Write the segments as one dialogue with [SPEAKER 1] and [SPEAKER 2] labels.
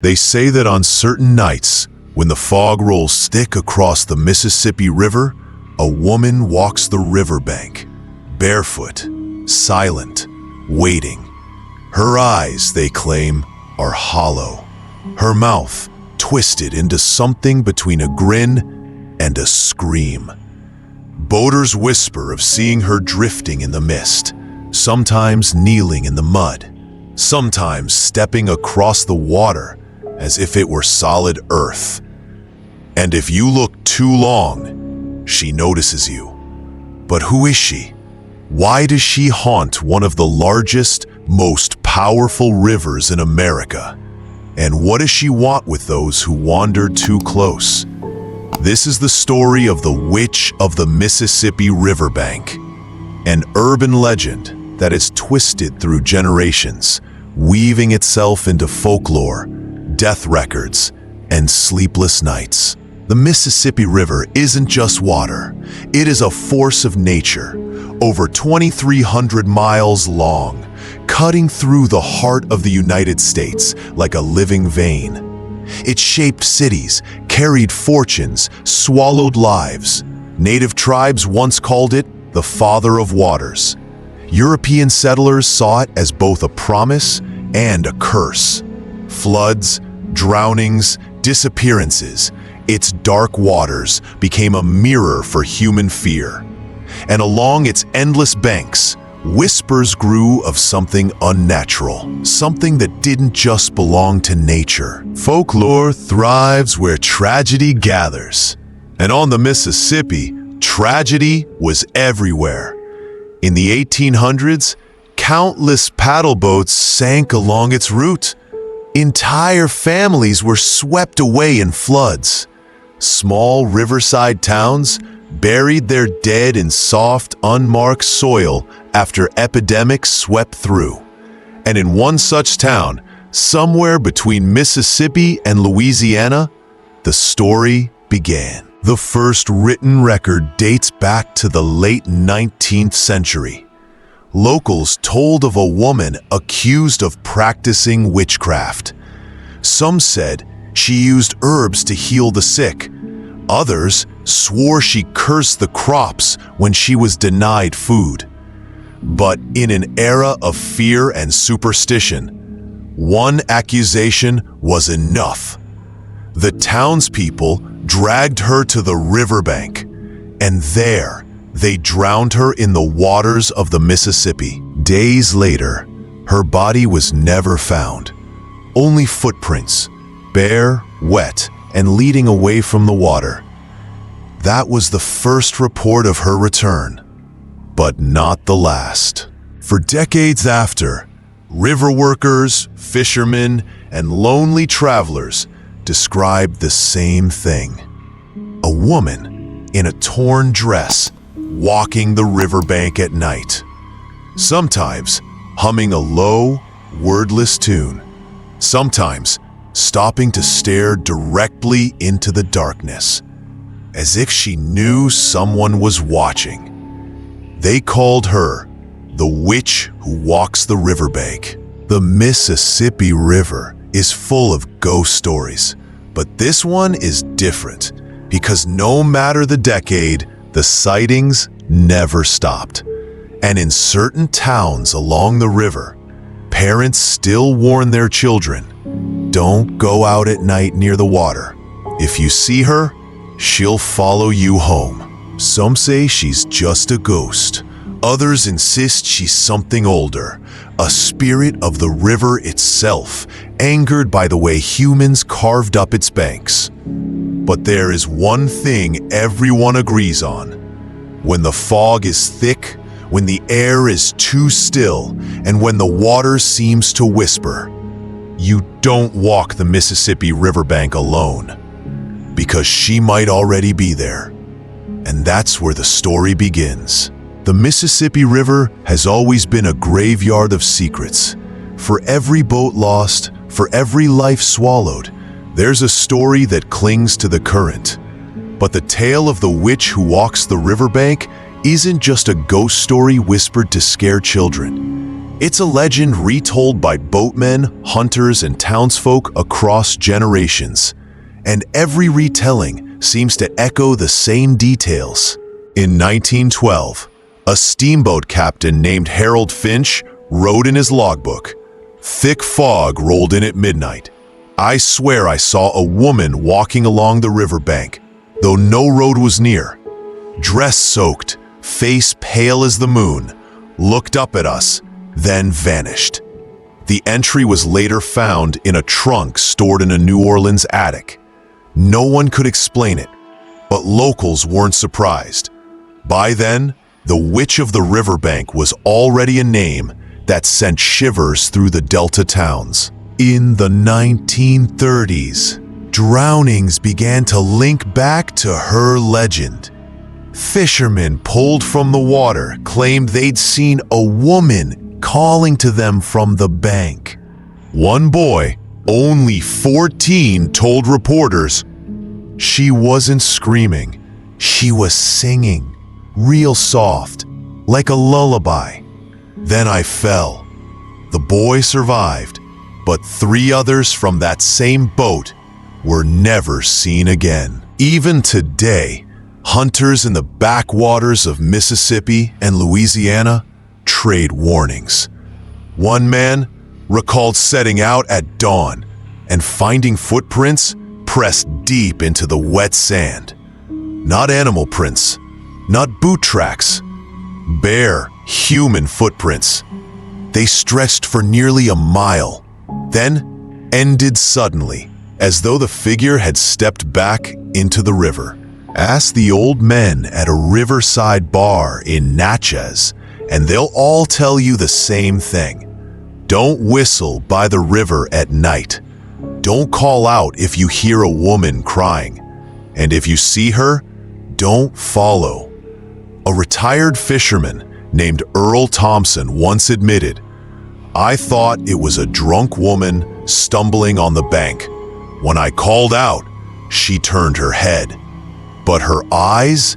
[SPEAKER 1] They say that on certain nights, when the fog rolls thick across the Mississippi River, a woman walks the riverbank, barefoot, silent, waiting. Her eyes, they claim, are hollow. Her mouth twisted into something between a grin and a scream. Boaters whisper of seeing her drifting in the mist, sometimes kneeling in the mud, sometimes stepping across the water as if it were solid earth. And if you look too long, she notices you. But who is she? Why does she haunt one of the largest, most powerful rivers in America? And what does she want with those who wander too close? This is the story of the Witch of the Mississippi Riverbank, an urban legend that is twisted through generations, weaving itself into folklore, death records, and sleepless nights. The Mississippi River isn't just water. It is a force of nature, over 2,300 miles long, cutting through the heart of the United States like a living vein. It shaped cities, carried fortunes, swallowed lives. Native tribes once called it the Father of Waters. European settlers saw it as both a promise and a curse. Floods, drownings, disappearances, its dark waters became a mirror for human fear. And along its endless banks, whispers grew of something unnatural, something that didn't just belong to nature. Folklore thrives where tragedy gathers. And on the Mississippi, tragedy was everywhere. In the 1800s, countless paddle boats sank along its route. Entire families were swept away in floods. Small riverside towns buried their dead in soft, unmarked soil after epidemics swept through. And in one such town, somewhere between Mississippi and Louisiana, the story began. The first written record dates back to the late 19th century. Locals told of a woman accused of practicing witchcraft. Some said she used herbs to heal the sick. Others swore she cursed the crops when she was denied food. But in an era of fear and superstition, one accusation was enough. The townspeople dragged her to the riverbank, and there they drowned her in the waters of the Mississippi. Days later, her body was never found. Only footprints, bare, wet, and leading away from the water. That was the first report of her return, but not the last. For decades after, river workers, fishermen, and lonely travelers described the same thing. A woman in a torn dress walking the riverbank at night, sometimes humming a low, wordless tune, sometimes stopping to stare directly into the darkness, as if she knew someone was watching. They called her the Witch Who Walks the Riverbank. The Mississippi River is full of ghost stories, but this one is different because no matter the decade, the sightings never stopped. And in certain towns along the river, parents still warn their children, don't go out at night near the water. If you see her, she'll follow you home. Some say she's just a ghost. Others insist she's something older, a spirit of the river itself, angered by the way humans carved up its banks. But there is one thing everyone agrees on. When the fog is thick, when the air is too still, and when the water seems to whisper, you don't walk the Mississippi riverbank alone, because she might already be there. And that's where the story begins. The Mississippi River has always been a graveyard of secrets. For every boat lost, for every life swallowed, there's a story that clings to the current. But the tale of the witch who walks the riverbank isn't just a ghost story whispered to scare children. It's a legend retold by boatmen, hunters, and townsfolk across generations, and every retelling seems to echo the same details. In 1912, a steamboat captain named Harold Finch wrote in his logbook, "Thick fog rolled in at midnight. I swear I saw a woman walking along the riverbank, though no road was near. Dress soaked, face pale as the moon, looked up at us, then vanished." The entry was later found in a trunk stored in a New Orleans attic. No one could explain it, but locals weren't surprised. By then, the Witch of the Riverbank was already a name that sent shivers through the Delta towns. In the 1930s, drownings began to link back to her legend. Fishermen pulled from the water claimed they'd seen a woman calling to them from the bank. One boy, only 14, told reporters, "She wasn't screaming, she was singing, real soft, like a lullaby. Then I fell." The boy survived, but 3 others from that same boat were never seen again. Even today, hunters in the backwaters of Mississippi and Louisiana trade warnings. One man recalled setting out at dawn and finding footprints pressed deep into the wet sand. Not animal prints, not boot tracks, bare human footprints. They stretched for nearly a mile, then ended suddenly, as though the figure had stepped back into the river. Ask the old men at a riverside bar in Natchez, and they'll all tell you the same thing. Don't whistle by the river at night. Don't call out if you hear a woman crying. And if you see her, don't follow. A retired fisherman named Earl Thompson once admitted, "I thought it was a drunk woman stumbling on the bank. When I called out, she turned her head. But her eyes,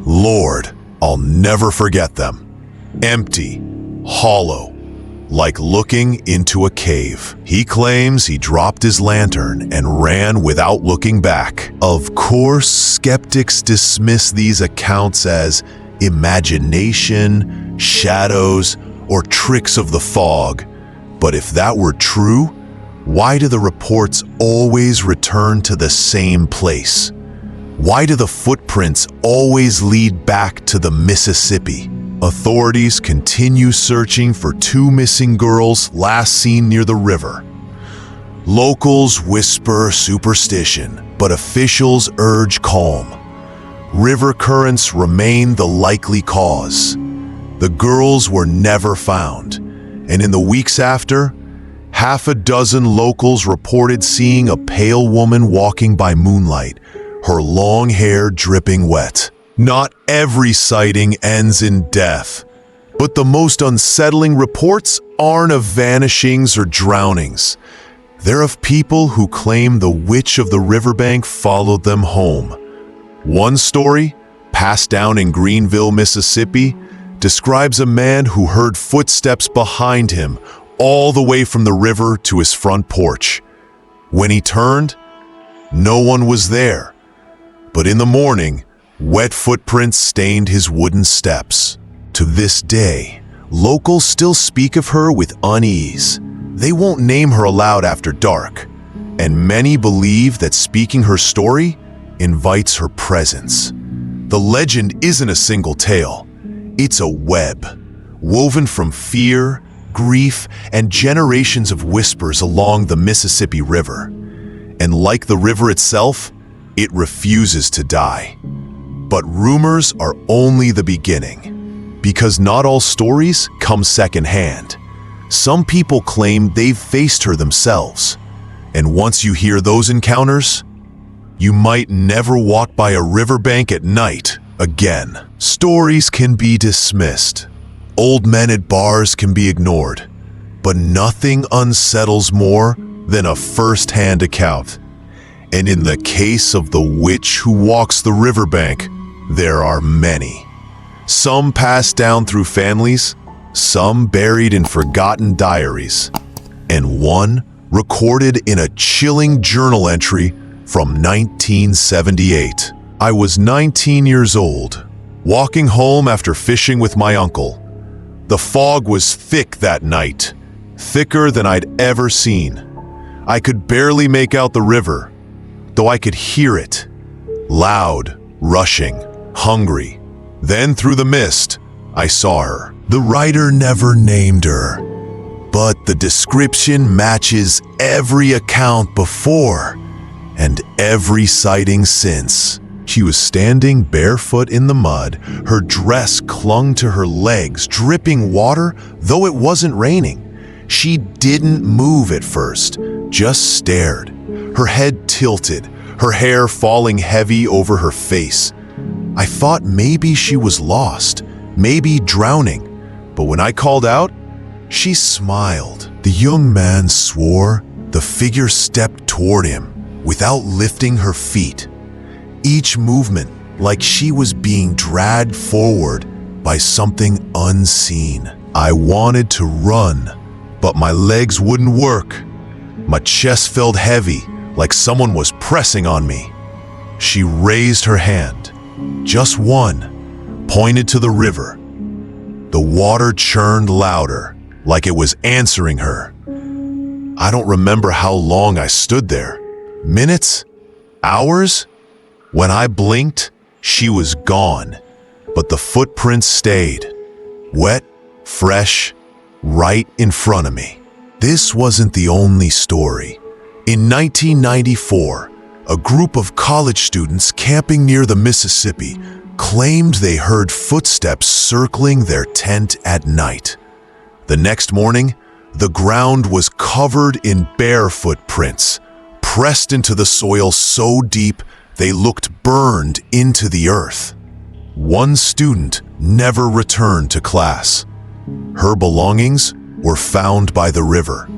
[SPEAKER 1] Lord, I'll never forget them. Empty, hollow, like looking into a cave." He claims he dropped his lantern and ran without looking back. Of course, skeptics dismiss these accounts as imagination, shadows, or tricks of the fog. But if that were true, why do the reports always return to the same place? Why do the footprints always lead back to the Mississippi? Authorities continue searching for 2 missing girls last seen near the river. Locals whisper superstition, but officials urge calm. River currents remain the likely cause. The girls were never found, and in the weeks after, half a dozen locals reported seeing a pale woman walking by moonlight, her long hair dripping wet. Not every sighting ends in death, but the most unsettling reports aren't of vanishings or drownings. They're of people who claim the Witch of the Riverbank followed them home. One story, passed down in Greenville, Mississippi, describes a man who heard footsteps behind him all the way from the river to his front porch. When he turned, no one was there. But in the morning, wet footprints stained his wooden steps. To this day, locals still speak of her with unease. They won't name her aloud after dark, and many believe that speaking her story invites her presence. The legend isn't a single tale. It's a web, woven from fear, grief, and generations of whispers along the Mississippi River. And like the river itself, it refuses to die. But rumors are only the beginning, because not all stories come secondhand. Some people claim they've faced her themselves, and once you hear those encounters, you might never walk by a riverbank at night again. Stories can be dismissed. Old men at bars can be ignored, but nothing unsettles more than a first-hand account. And in the case of the witch who walks the riverbank, there are many. Some passed down through families, some buried in forgotten diaries, and one recorded in a chilling journal entry from 1978. I was 19 years old, walking home after fishing with my uncle. The fog was thick that night, thicker than I'd ever seen. I could barely make out the river, though I could hear it. Loud, rushing, hungry. Then through the mist, I saw her. The writer never named her, but the description matches every account before and every sighting since. She was standing barefoot in the mud. Her dress clung to her legs, dripping water, though it wasn't raining. She didn't move at first, just stared, her head tilted, her hair falling heavy over her face. I thought maybe she was lost, maybe drowning, but when I called out, she smiled. The young man swore. The figure stepped toward him without lifting her feet, each movement like she was being dragged forward by something unseen. I wanted to run, but my legs wouldn't work. My chest felt heavy, like someone was pressing on me. She raised her hand, just one, pointed to the river. The water churned louder, like it was answering her. I don't remember how long I stood there. Minutes? Hours? When I blinked, she was gone, but the footprints stayed. Wet, fresh, right in front of me. This wasn't the only story. In 1994, a group of college students camping near the Mississippi claimed they heard footsteps circling their tent at night. The next morning, the ground was covered in bare footprints, pressed into the soil so deep they looked burned into the earth. One student never returned to class. Her belongings were found by the river.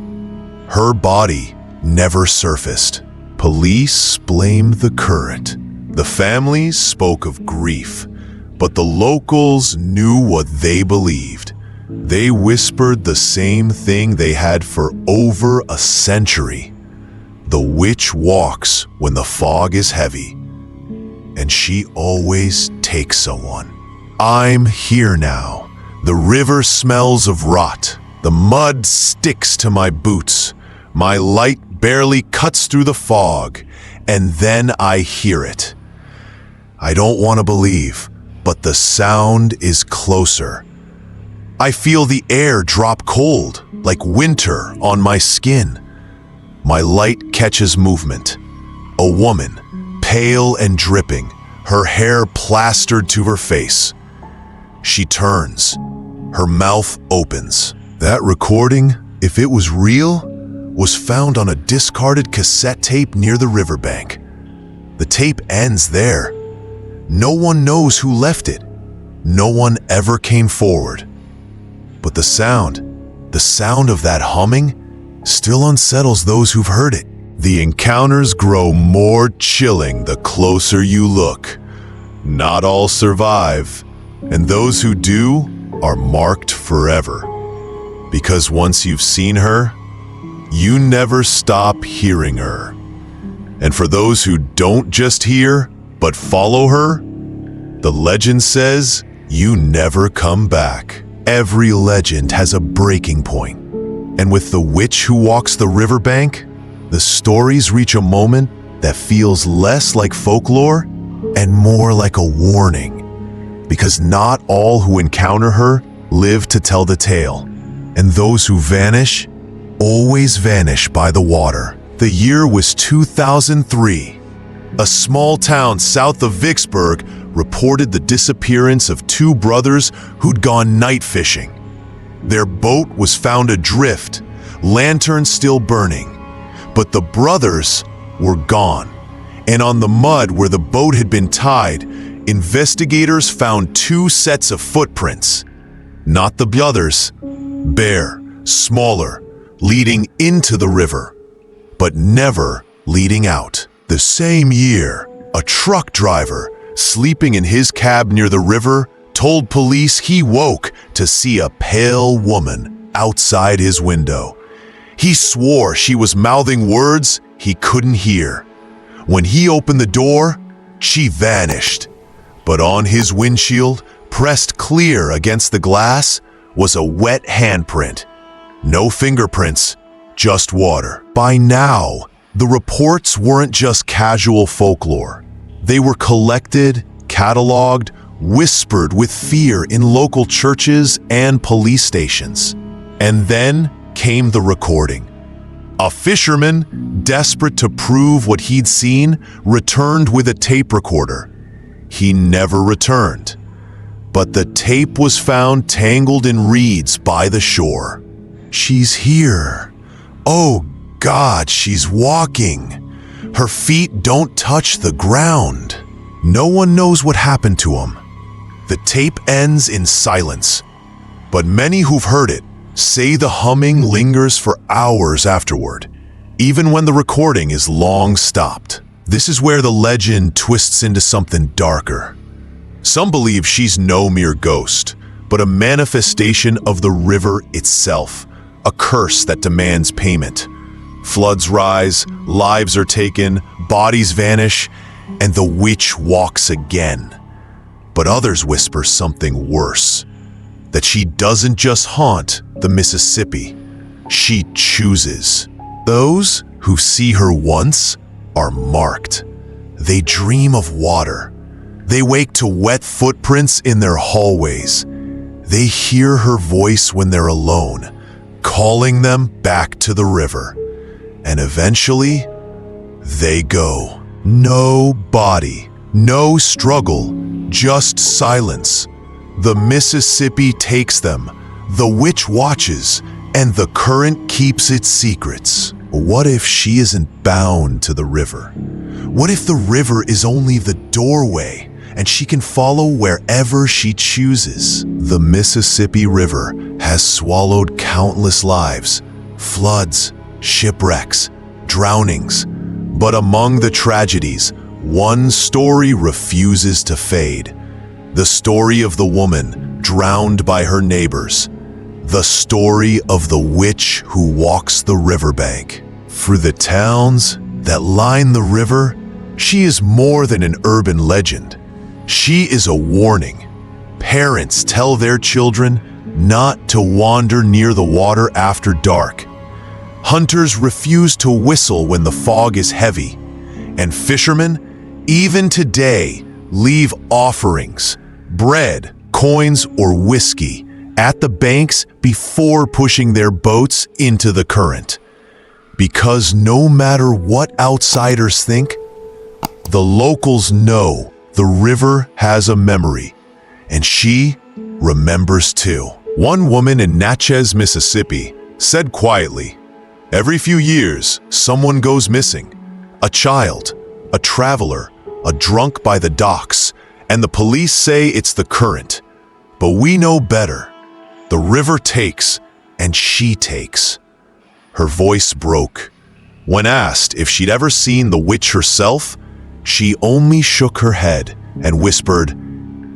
[SPEAKER 1] Her body never surfaced. Police blamed the current. The families spoke of grief, but the locals knew what they believed. They whispered the same thing they had for over a century. The witch walks when the fog is heavy, and she always takes someone. I'm here now. The river smells of rot. The mud sticks to my boots. My light barely cuts through the fog, and then I hear it. I don't want to believe, but the sound is closer. I feel the air drop cold, like winter on my skin. My light catches movement. A woman, pale and dripping, her hair plastered to her face. She turns. Her mouth opens. That recording, if it was real, was found on a discarded cassette tape near the riverbank. The tape ends there. No one knows who left it. No one ever came forward. But the sound of that humming still unsettles those who've heard it. The encounters grow more chilling the closer you look. Not all survive, and those who do are marked forever. Because once you've seen her, you never stop hearing her. And for those who don't just hear, but follow her, the legend says you never come back. Every legend has a breaking point. And with the witch who walks the riverbank, the stories reach a moment that feels less like folklore and more like a warning. Because not all who encounter her live to tell the tale. And those who vanish always vanish by the water. The year was 2003. A small town south of Vicksburg reported the disappearance of two brothers who'd gone night fishing. Their boat was found adrift, lanterns still burning, but the brothers were gone. And on the mud where the boat had been tied, investigators found two sets of footprints. Not the brothers, bare, smaller, leading into the river, but never leading out. The same year, a truck driver, sleeping in his cab near the river, told police he woke to see a pale woman outside his window. He swore she was mouthing words he couldn't hear. When he opened the door, she vanished. But on his windshield, pressed clear against the glass, was a wet handprint. No fingerprints, just water. By now, the reports weren't just casual folklore. They were collected, cataloged, whispered with fear in local churches and police stations. And then came the recording. A fisherman, desperate to prove what he'd seen, returned with a tape recorder. He never returned. But the tape was found tangled in reeds by the shore. She's here. Oh God, she's walking. Her feet don't touch the ground. No one knows what happened to him. The tape ends in silence, but many who've heard it say the humming lingers for hours afterward, even when the recording is long stopped. This is where the legend twists into something darker. Some believe she's no mere ghost, but a manifestation of the river itself, a curse that demands payment. Floods rise, lives are taken, bodies vanish, and the witch walks again. But others whisper something worse, that she doesn't just haunt the Mississippi, she chooses. Those who see her once are marked. They dream of water. They wake to wet footprints in their hallways. They hear her voice when they're alone, calling them back to the river. And eventually, they go. No body, no struggle, just silence. The Mississippi takes them, the witch watches, and the current keeps its secrets. What if she isn't bound to the river? What if the river is only the doorway and she can follow wherever she chooses? The Mississippi River has swallowed countless lives, floods, shipwrecks, drownings. But among the tragedies, one story refuses to fade. The story of the woman drowned by her neighbors. The story of the witch who walks the riverbank. For the towns that line the river, she is more than an urban legend. She is a warning. Parents tell their children not to wander near the water after dark. Hunters refuse to whistle when the fog is heavy. And fishermen, even today, leave offerings, bread, coins, or whiskey at the banks before pushing their boats into the current. Because no matter what outsiders think, the locals know the river has a memory, and she remembers too. One woman in Natchez, Mississippi, said quietly, "Every few years, someone goes missing. A child, a traveler, a drunk by the docks, and the police say it's the current. But we know better. The river takes, and she takes." Her voice broke. When asked if she'd ever seen the witch herself, she only shook her head and whispered,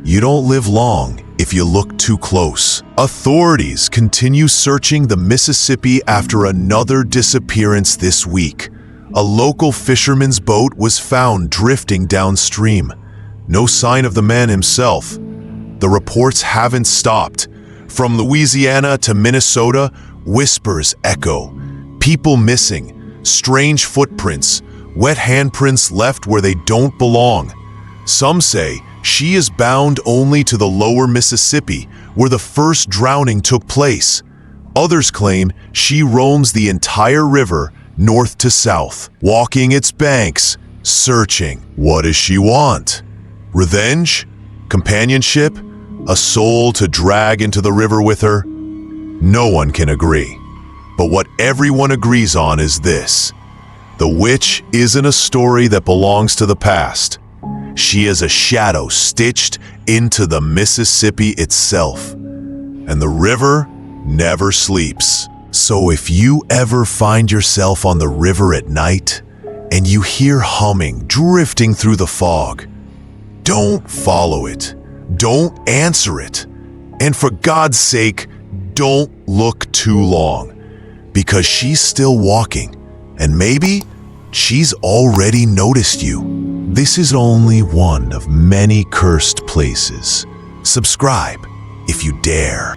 [SPEAKER 1] "You don't live long if you look too close." Authorities continue searching the Mississippi after another disappearance this week. A local fisherman's boat was found drifting downstream. No sign of the man himself. The reports haven't stopped. From Louisiana to Minnesota, whispers echo. People missing, strange footprints, wet handprints left where they don't belong. Some say she is bound only to the lower Mississippi, where the first drowning took place. Others claim she roams the entire river, north to south, walking its banks, searching. What does she want? Revenge? Companionship? A soul to drag into the river with her? No one can agree. But what everyone agrees on is this: the witch isn't a story that belongs to the past. She is a shadow stitched into the Mississippi itself. And the river never sleeps. So if you ever find yourself on the river at night and you hear humming drifting through the fog, don't follow it. Don't answer it. And for God's sake, don't look too long, because she's still walking, and maybe she's already noticed you. This is only one of many cursed places. Subscribe if you dare.